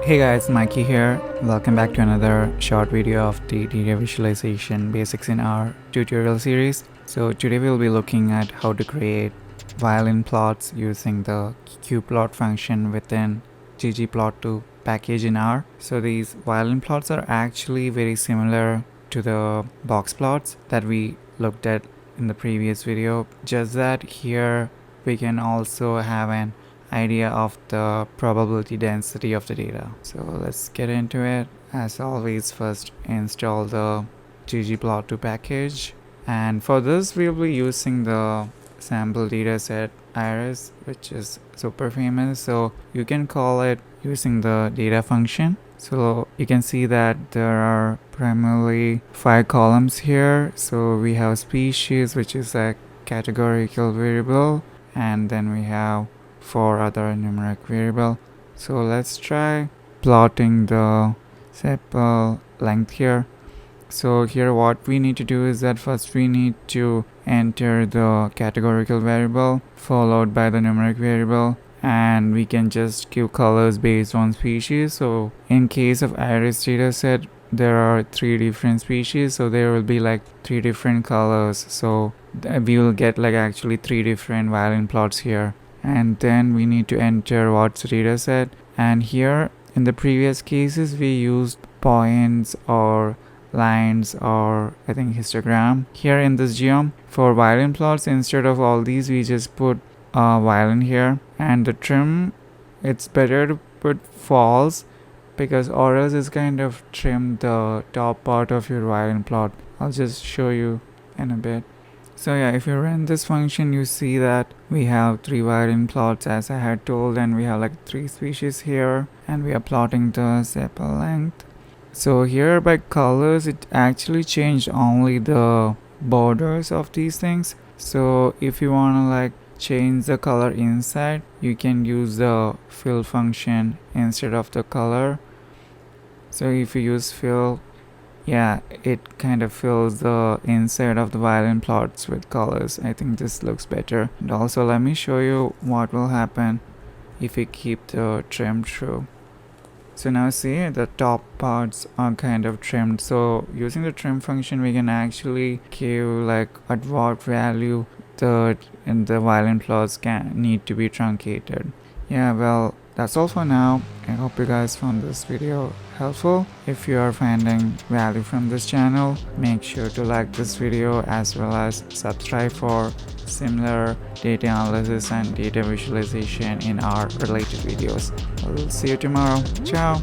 Hey guys, Mikey here. Welcome back to another short video of the data visualization basics in our tutorial series. So today we'll be looking at how to create violin plots using the qplot function within ggplot2 package in R. So these violin plots are actually very similar to the box plots that we looked at in the previous video, just that here we can also have an idea of the probability density of the data. So let's get into it. As always, first install the ggplot2 package, and for this we'll be using the sample dataset iris, which is super famous, so you can call it using the data function. So you can see that there are primarily 5 columns here. So we have species, which is a categorical variable, and then we have 4 other numeric variable. So let's try plotting the sepal length here. So here what we need to do is that first we need to enter the categorical variable followed by the numeric variable, and we can just give colors based on species. So in case of iris dataset, there are 3 different species, so there will be like 3 different colors. So we will get like actually 3 different violin plots here. And then we need to enter what's the data set, and here in the previous cases we used points or lines or I think histogram. Here in this geom for violin plots, instead of all these we just put violin here, and the trim, it's better to put false because or else it's kind of trim the top part of your violin plot. I'll just show you in a bit. So yeah, if you run this function, you see that we have 3 violin plots as I had told, and we have like 3 species here, and we are plotting the sepal length. So here by colors, it actually changed only the borders of these things. So if you want to like change the color inside, you can use the fill function instead of the color. So if you use fill, yeah, it kind of fills the inside of the violin plots with colors. I think this looks better. And also let me show you what will happen if we keep the trim true. So now see, the top parts are kind of trimmed. So using the trim function, we can actually give like at what value the violin plots can need to be truncated. Yeah, well, that's all for now. I hope you guys found this video helpful. If you are finding value from this channel, make sure to like this video as well as subscribe for similar data analysis and data visualization in our related videos. We'll see you tomorrow. Ciao.